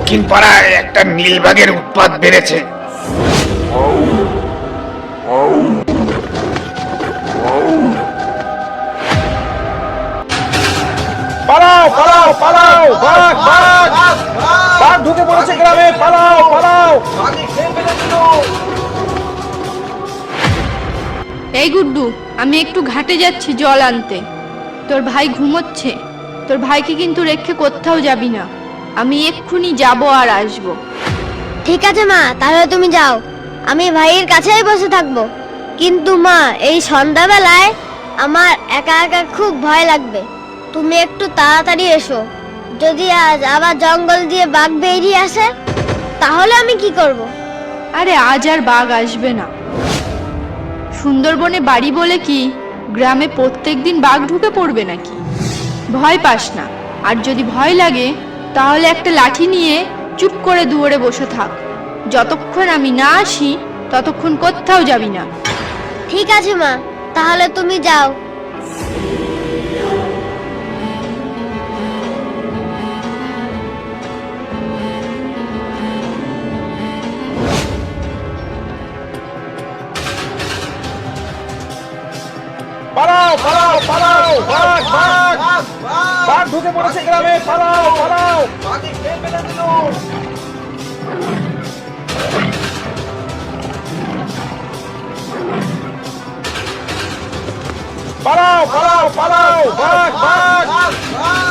দক্ষিণ পাড়ায় একটা নীলবাঘের উৎপাত বেড়েছে। পালাও পালাও পালাও, বাঘ বাঘ বাঘ ঢুকে পড়েছে গ্রামে, পালাও পালাও। এই গুড্ডু, আমি একটু ঘাটে যাচ্ছি জল আনতে। তোর ভাই ঘুমোচ্ছে, তোর ভাইকে কিন্তু রেখে কোথাও যাবি না। আমি এক্ষুনি যাব আর আসবো। ঠিক আছে মা, তাহলে তুমি যাও, আমি ভাইয়ের কাছেই বসে থাকবো। কিন্তু মা, এই সন্ধ্যাবেলায় আমার একা একা খুব ভয় লাগবে। তুমি একটু তাড়াতাড়ি এসো। যদি আজ আবার জঙ্গল দিয়ে বাঘ বেরিয়ে আসে, তাহলে আমি কি করব? আরে আজ আর বাঘ আসবে না। সুন্দরবনে বাড়ি বলে কি গ্রামে প্রত্যেকদিন বাঘ ঢুকে পড়বে নাকি? ভয় পাস না। আর যদি ভয় লাগে তাহলে একটা লাঠি নিয়ে চুপ করে দুয়ারে বসে থাক। যতক্ষণ আমি না আসি ততক্ষণ কোথাও যাবি না। ঠিক আছে মা, তাহলে তুমি যাও। পালাও পালাও পালাও, বাঘ বাঘ বাঘ ঢুকে পড়েছে গ্রামে, পালাও পালাও। পালাও পালাও পালাও, বাঘ বাঘ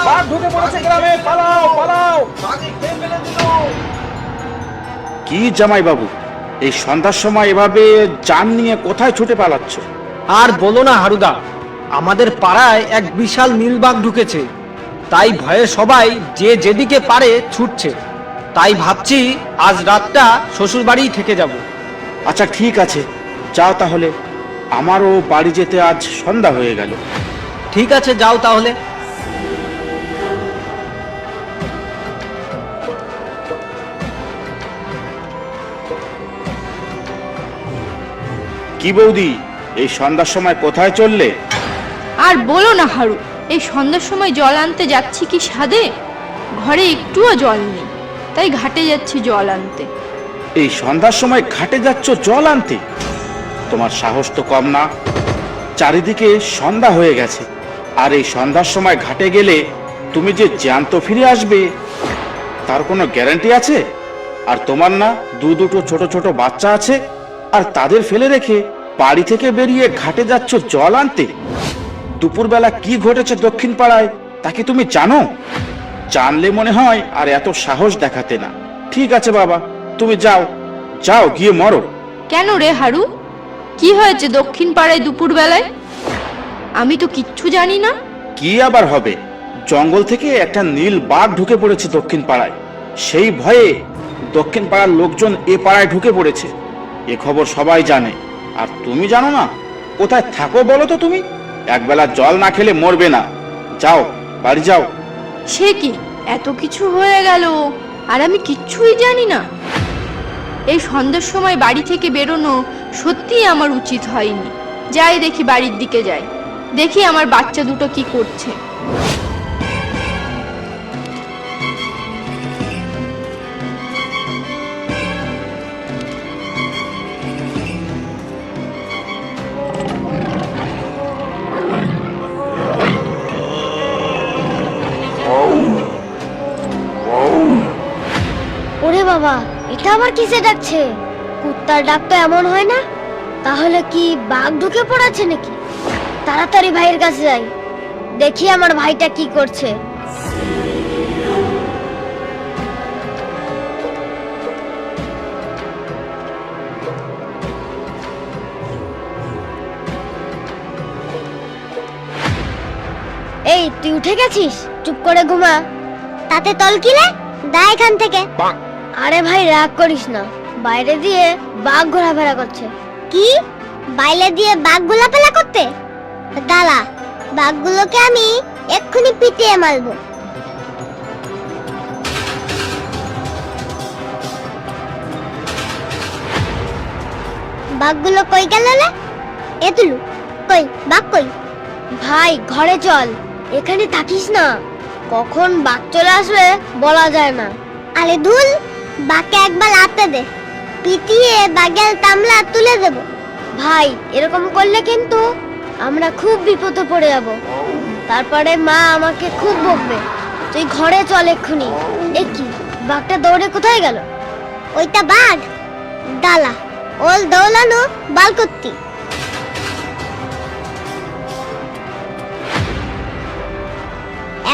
বাঘ ঢুকে পড়েছে গ্রামে, পালাও পালাও। কি জামাই বাবু, এই সন্ধ্যার সময় এভাবে যান নিয়ে কোথায় ছুটে পালাচ্ছ? আর বলো না হারুদা, আমাদের পাড়ায় এক বিশাল নীলবাঘ ঢুকেছে। তাই ভয়ে সবাই যে যেদিকে পারে ছুটছে। তাই ভাবছি আজ রাতটা শ্বশুর বাড়িই থেকে যাব। আচ্ছা ঠিক আছে, যাও তাহলে। আমারও বাড়ি যেতে আজ সন্ধ্যা হয়ে গেল। ঠিক আছে, যাও তাহলে। কি বৌদি, এই সন্ধ্যার সময় কোথায় চললে? আর বলো না হারু, এই সন্ধ্যার সময় জল আনতে যাচ্ছি কি সাধে? ঘরে একটুও জল নেই, তাই ঘাটে যাচ্ছি জল আনতে। এই সন্ধ্যার সময় ঘাটে যাচ্ছ জল আনতে? তোমার সাহস তো কম না। চারিদিকে সন্ধ্যা হয়ে গেছে, আর এই সন্ধ্যার সময় ঘাটে গেলে তুমি যে জ্যান্ত ফিরে আসবে তার কোনো গ্যারান্টি আছে? আর তোমার না দুটো ছোট ছোট বাচ্চা আছে, আর তাদের ফেলে রেখে বাড়ি থেকে বেরিয়ে ঘাটে যাচ্ছ জল আনতে? দুপুরবেলা কি ঘটেছে দক্ষিণ পাড়ায় তা কি তুমি জানো? জানলে মনে হয় আর এত সাহস দেখাতে না। ঠিক আছে বাবা, তুমি যাও, যাও গিয়ে মরো। কেন রে হারু, কি হয়েছে দক্ষিণ পাড়ায় দুপুর বেলায়? আমি তো কিচ্ছু জানি না। কি আবার হবে, জঙ্গল থেকে একটা নীল বাঘ ঢুকে পড়েছে দক্ষিণ পাড়ায়। সেই ভয়ে দক্ষিণ পাড়ার লোকজন এ পাড়ায় ঢুকে পড়েছে। এ খবর সবাই জানে, আর তুমি জানো না? কোথায় থাকো বলো তো তুমি? একবেলা জল না খেলে মরবে না। যাও, বাড়ি যাও। সে কি, এত কিছু হয়ে গেল আর আমি কিচ্ছুই জানি না? এই সন্ধ্যার সময় বাড়ি থেকে বেরোনো সত্যিই আমার উচিত হয়নি। যাই দেখি, বাড়ির দিকে যাই, দেখি আমার বাচ্চা দুটো কি করছে। ওরে বাবা, এটা আবার কিসে ডাকছে? কুত্তার ডাক তো এমন হয় না। তাহলে কি বাঘ ঢুকে পড়েছে নাকি? তাড়াতাড়ি ভাইয়ের কাছে যাই, দেখি আমার ভাইটা কি করছে। এই, তুই উঠে গেছিস? চুপ করে ঘুমা। তাতে তল কিলে দা এখান থেকে। আরে ভাই, রাগ করিস না, বাইরে দিয়ে বাঘ ঘোরাফেরা করছে। কি? বাইরে দিয়ে বাঘ ঘোরাফেরা করতে? দাঁড়া, বাঘগুলোকে আমি এক্ষুনি পিটিয়ে মারবো। বাঘগুলো কই গেল রে? এতুলু কই, বাঘ কই? ভাই ঘরে চল, এখানে থাকিস না। কখন বাঘ চলে আসবে বলা যায় না। আরে ধুল, বাঘকে একবার লাথে দে, পিটিয়ে বাঘের তামলা তুলে দেব। ভাই এরকম করলে কিন্তু আমরা খুব বিপদে পড়ে যাব। তারপরে মা আমাকে খুব বকবে। তুই ঘরে চল এক্ষুনি। এ কি, বাঘটা দৌড়ে কোথায় গেল? ওইটা বাঘ, ডালা ওল দৌলানো বাল করতি।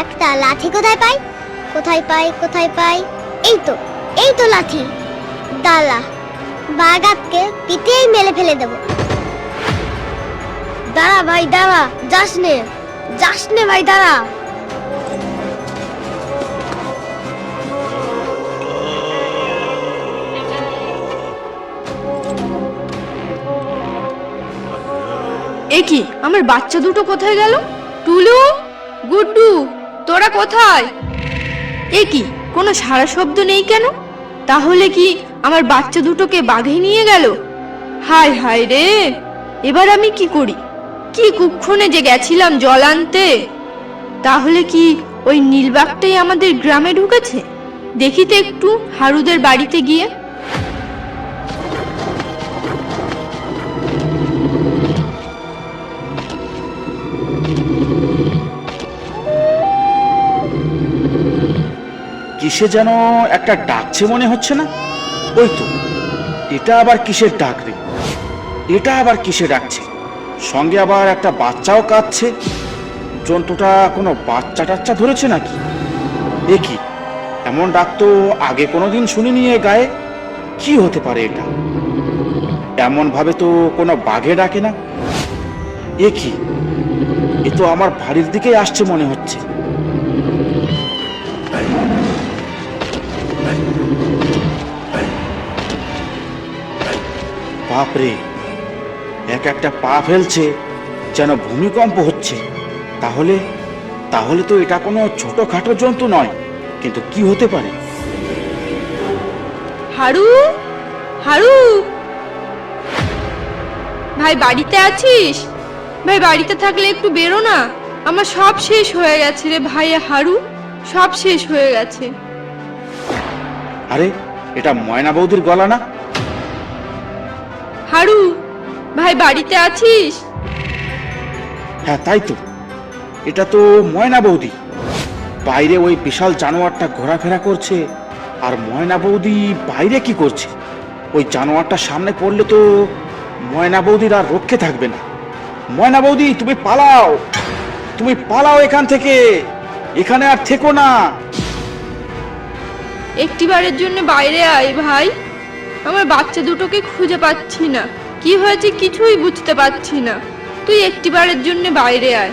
একটা লাঠি কোথায় পাই, কোথায় পাই, কোথায় পাই? এই তো লাঠি। ডালা, বাঘ আজকে পিঠেই মেলে ফেলে দেব। দাঁড়া ভাই দাঁড়া, যাস নে ভাই দাঁড়া। এ কি, আমার বাচ্চা দুটো কোথায় গেল? টুলু, গুড্ডু, তোরা কোথায়? এ কি, কোনো সারা শব্দ নেই কেন? তাহলে কি আমার বাচ্চা দুটোকে বাঘে নিয়ে গেল? হায় হায় রে, এবার আমি কি করি? কি কুক্ষণে যে গেছিলাম জল আনতে। তাহলে কি ওই নীলবাঘটাই আমাদের গ্রামে ঢুকেছে? দেখি তো একটু হারুদের বাড়িতে গিয়ে। কিসে যেন একটা ডাকছে মনে হচ্ছে না? ওই তো, এটা আবার কিসের ডাক রে? এটা আবার কিসে ডাকছে? সঙ্গে আবার একটা বাচ্চাও কাঁদছে। জন্তুটা কোনো বাচ্চা টাচ্চা ধরেছে নাকি? এ কি, এমন ডাক তো আগে কোনোদিন শুনিনি এ গায়ে। কি হতে পারে এটা? এমন ভাবে তো কোনো বাঘে ডাকে না। এ কি, এ তো আমার বাড়ির দিকেই আসছে মনে হচ্ছে। বাপরে, এক একটা পা ফেলছে যেন ভূমিকম্প হচ্ছে। তাহলে তাহলে তো এটা কোনো ছোটখাটো জন্তু নয়, কিন্তু কি হতে পারে? হারু, হারু ভাই বাড়িতে আছিস? ভাই বাড়িতে থাকলে একটু বেরো না, আমার সব শেষ হয়ে গেছে রে ভাই। হারু, সব শেষ হয়ে গেছে। আরে, এটা ময়না বৌদির গলা না? হারু ভাই বাড়িতে আছিস? হ্যাঁ তাই তো, এটা তো ময়না বৌদি। বাইরে ওই বিশাল জানোয়ারটা ঘোরাফেরা করছে, আর ময়না বৌদি বাইরে কি করছে? ওই জানোয়ারটা সামনে পড়লে তো ময়না বৌদির আর রক্ষে থাকবে না। ময়না বৌদি, তুমি পালাও, তুমি পালাও এখান থেকে, এখানে আর থেকো না। একটিবারের জন্য বাইরে আয় ভাই, আমার বাচ্চা দুটোকে খুঁজে পাচ্ছি না। কি হয়েছে কিছুই বুঝতে পারছি না। তুই একটিবারের জন্য বাইরে আয়,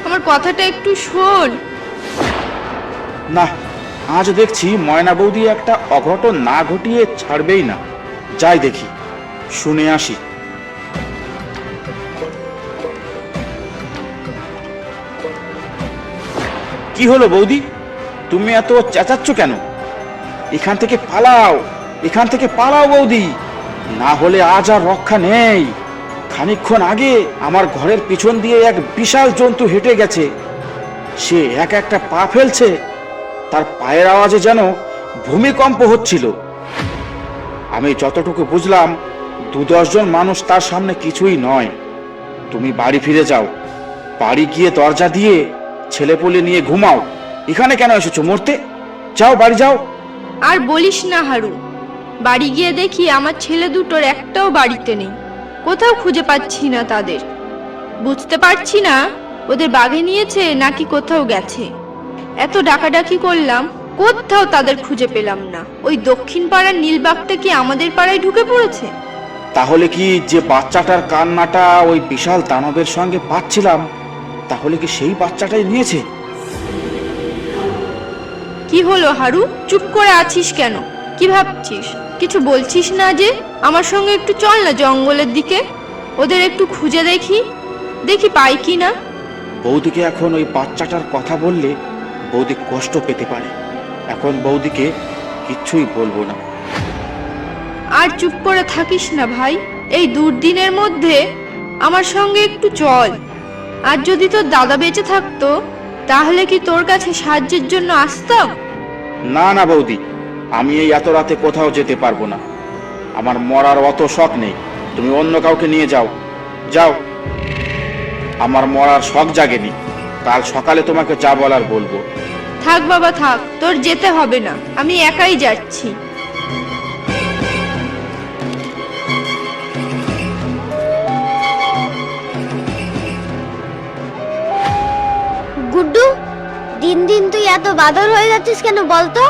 আমার কথাটা একটু শোন। না, আজ দেখছি ময়না বৌদি একটা অঘটন না ঘটিয়ে ছাড়বেই না। যাই দেখি, শুনে আসি। কি হলো বৌদি, তুমি এত চেঁচাচ্ছ কেন? এখান থেকে পালাও, এখান থেকে পালাও বৌদি, না হলে আজ আর রক্ষা নেই। খানিকক্ষণ আগে আমার ঘরের পিছন দিয়ে এক বিশাল জন্তু হেঁটে গেছে। সে এক একটা পা ফেলছে, তার পায়ের আওয়াজে যেন ভূমিকম্প হচ্ছিল। আমি যতটুকু বুঝলাম, 2-10 জন মানুষ তার সামনে কিছুই নয়। তুমি বাড়ি ফিরে যাও, বাড়ি গিয়ে দরজা দিয়ে ছেলেপুলে নিয়ে ঘুমাও। এখানে কেন এসেছো মরতে? যাও, বাড়ি যাও। আর বলিস না হারু, বাড়ি গিয়ে দেখি আমার ছেলে দুটোর একটাও বাড়িতে নেই। কোথাও খুঁজে পাচ্ছি না তাদের। বুঝতে পারছি না ওদের বাঘে নিয়েছে নাকি কোথাও গেছে। এত ডাকাডাকি করলাম, কোথাও তাদের খুঁজে পেলাম না। ওই দক্ষিণ পাড়ার নীলবাঘটা কি আমাদের পাড়ায় ঢুকে পড়েছে? তাহলে কি যে বাচ্চাটার কান্নাটা ওই বিশাল দানবের সঙ্গে পাচ্ছিলাম, তাহলে কি সেই বাচ্চাটাই নিয়েছে? কি হলো হারু, চুপ করে আছিস কেন? কি ভাবছিস? কিছু বলছিস না যে? আমার সঙ্গে একটু চল না জঙ্গলের দিকে, ওদের একটু খুঁজে দেখি, দেখি পাই কি না। বৌদিকে এখন ওই বাচ্চাটার কথা বললে বৌদি কষ্ট পেতে পারে। এখন বৌদিকে কিচ্ছুই বলবো না। আর চুপ করে থাকিস না ভাই, এই দুর্দিনের মধ্যে আমার সঙ্গে একটু চল। আর যদি তোর দাদা বেঁচে থাকতো, তাহলে কি তোর কাছে সাহায্যের জন্য আসতাম? না না বৌদি, আমি এই এত রাতে কোথাও যেতে পারবো না। আমার মরার অত শখ নেই, তুমি অন্য কাউকে নিয়ে যাও। যাও, আমার মরার শখ জাগেনি। কাল সকালে তোমাকে যা বলার বলবো। থাক বাবা থাক, তোর যেতে হবে না, আমি একাই যাচ্ছি। গুড্ডু, দিন দিন তুই এত বাদর হয়ে যাচ্ছিস কেন বলতো?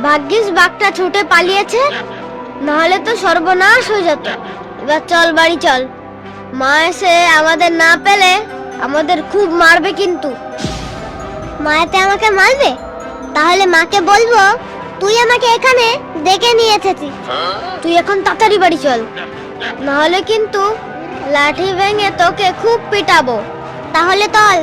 ভাগ্যিস বাঘটা ছুটে পালিয়েছে, নাহলে তো সর্বনাশ হয়ে যেত। এবার চল বাড়ি চল, মা এসে আমাদের না পেলে আমাদের খুব মারবে কিন্তু। মায়াতে আমাকে মারবে? তাহলে মাকে বলবো তুই আমাকে এখানে ডেকে নিয়ে এসেছিস। তুই এখন তাড়াতাড়ি বাড়ি চল, নাহলে কিন্তু লাঠি ভেঙে তোকে খুব পিটাবো। তাহলে চল।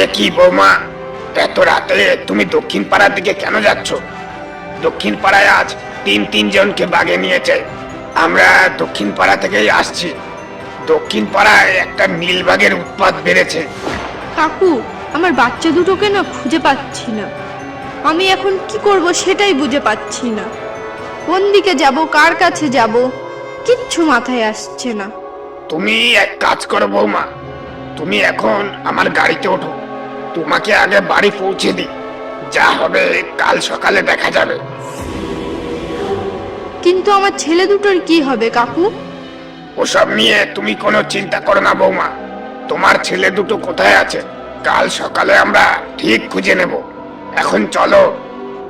এ কি বৌমা, এত রাতে তুমি দক্ষিণ পাড়ার দিকে কেন যাচ্ছ? দক্ষিণ পাড়ায় আজ তিন জনকে বাগে নিয়েছে। আমরা দক্ষিণ পাড়া থেকেই আসছি। দক্ষিণ পাড়ায় একটা নীলবাগের উৎপাত বেড়েছে। কাকু, আমার বাচ্চা দুটোকে না খুঁজে পাচ্ছি না। আমি এখন কি করব সেটাই বুঝে পাচ্ছি না। কোন দিকে যাব, কার কাছে যাব, কিচ্ছু মাথায় আসছে না। তুমি এক কাজ করো বৌমা, তুমি এখন আমার গাড়িতে ওঠো, তোমাকে আগে বাড়ি পৌঁছে দিই। যা হবে কাল সকালে দেখা যাবে। কিন্তু আমার ছেলে দুটোর কি হবে কাকু? ওসব নিয়ে তুমি কোনো চিন্তা করো না বৌমা। তোমার ছেলে দুটো কোথায় আছে কাল সকালে আমরা ঠিক খুঁজে নেব। এখন চলো।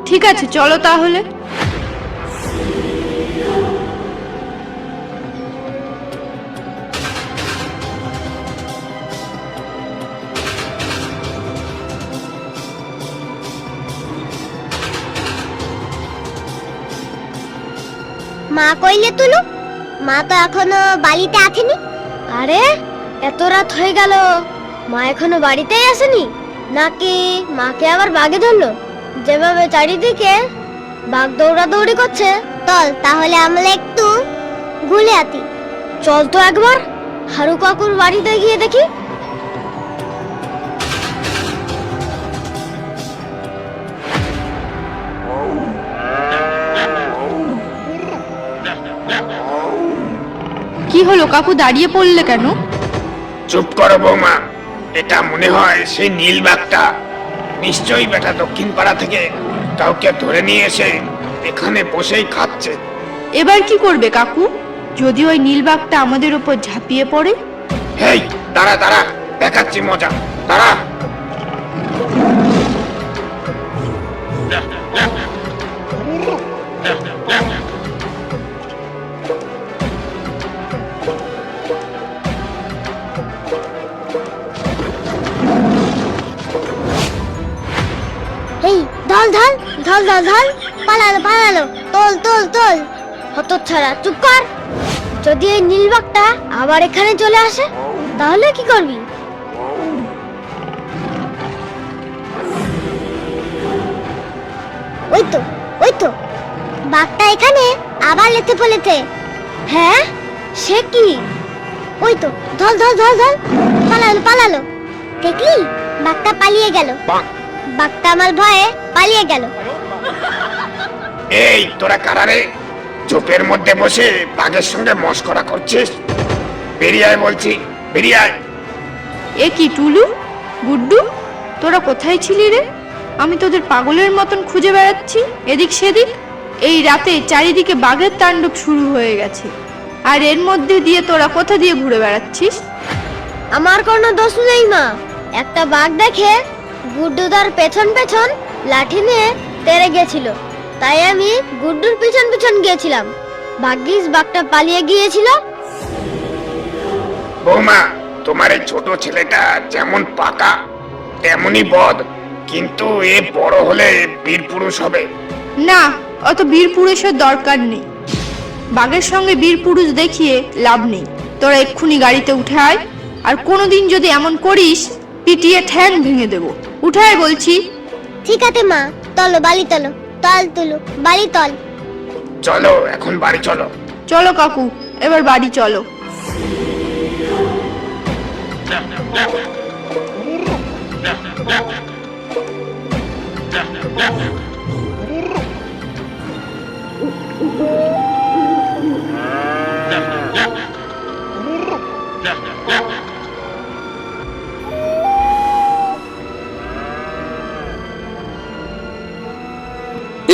ঠিক আছে, চলো তাহলে। মা কইলে তুলু? মা তো এখনো বাড়িতে আসেনি। আরে এত রাত হয়ে গেল, মা এখনো বাড়িতেই আসেনি? নাকি মাকে আবার বাগে ধরলো? যেভাবে চারিদিকে বাঘ দৌড়াদৌড়ি করছে, চল তাহলে আমরা একটু ঘুরে আসি। চল তো একবার হারু কাকুর বাড়িতে গিয়ে দেখি। কি হলো কাকু, দাঁড়িয়ে পড়লে কেন? চুপ করো বৌমা, এটা মনে হয় সেই নীলবাগটা। নিশ্চয়ই বেটা দক্ষিণ পাড়া থেকে কাউকে ধরে নিয়ে এসে এখানে বসেই খাচ্ছে। এবার কি করবে কাকু, যদি ওই নীলবাগটা আমাদের উপর ঝাঁপিয়ে পড়ে? হেই দাঁড়া দাঁড়া, দেখাচ্ছি মজা, দাঁড়া। এই ধল ধল ধল ধল ধল, পালালো পালালো, তোল তোল তোল। হতচ্ছাড়া, চুপ কর। যদি এই নীলবাগটা আবার এখানে চলে আসে তাহলে কি করবি? ওই তো বাঘটা এখানে আবার লেতে ফেলেছে। হ্যাঁ, সে কি? ওই তো, ধল ধল ধল ধল, পালালো পালালো। দেখলি, বাঘটা পালিয়ে গেল। বাঘটা আমার ভয়ে পালিয়ে গেল। এই তোরা কারারে ঝোপের মধ্যে বসে বাঘের সঙ্গে মশকরা করছিস? বেরিয়ে আয় বলছি, বেরিয়ে আয়। এ কি টুলু, গুড্ডু, তোরা কোথায় ছিলি রে? আমি তোদের পাগলের মতন খুঁজে বেড়াচ্ছি এদিক সেদিক। এই রাতে চারিদিকে বাঘের তাণ্ডব শুরু হয়ে গেছে, আর এর মধ্যে দিয়ে তোরা কোথা দিয়ে ঘুরে বেড়াচ্ছিস? আমার কোনো দোষ নেই মা। একটা বাঘ দেখে গুড্ডুদার পেছন পেছন লাঠি নিয়ে তেড়ে গেছিল, তাই আমি গুড্ডুর পিছন পিছন গিয়েছিলাম। ভাগ্যিস বাঘটা পালিয়ে গিয়েছিল। বৌমা, তোমার এই ছোট ছেলেটা যেমন পাকা তেমনই বদ, কিন্তু এ বড় হলে বীর পুরুষ হবে। না, অত বীর পুরুষের দরকার নেই। বাঘের সঙ্গে বীর পুরুষ দেখিয়ে লাভ নেই। তোরা এক্ষুনি গাড়িতে উঠে আয়, আর কোনোদিন যদি এমন করিস পিটিয়ে ঠ্যাং ভেঙে দেবো। উঠে আয় বলছি। ঠিক আছে মা, তলো বালি তলো, তল তুলো বালি তল। চলো এখন বাড়ি চলো। চলো কাকু, এবার বাড়ি চলো।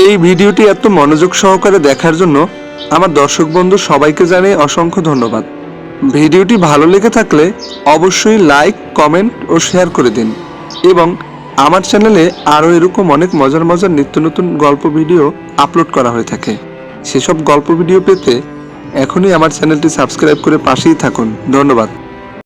এই ভিডিওটি এত মনোযোগ সহকারে দেখার জন্য আমার দর্শক বন্ধু সবাইকে জানাই অসংখ্য ধন্যবাদ। ভিডিওটি ভালো লেগে থাকলে অবশ্যই লাইক, কমেন্ট ও শেয়ার করে দিন এবং আমার চ্যানেলে আরও এরকম অনেক মজার মজার নিত্য নতুন গল্প ভিডিও আপলোড করা হয়ে থাকে। সেসব গল্প ভিডিও পেতে এখনই আমার চ্যানেলটি সাবস্ক্রাইব করে পাশেই থাকুন। ধন্যবাদ।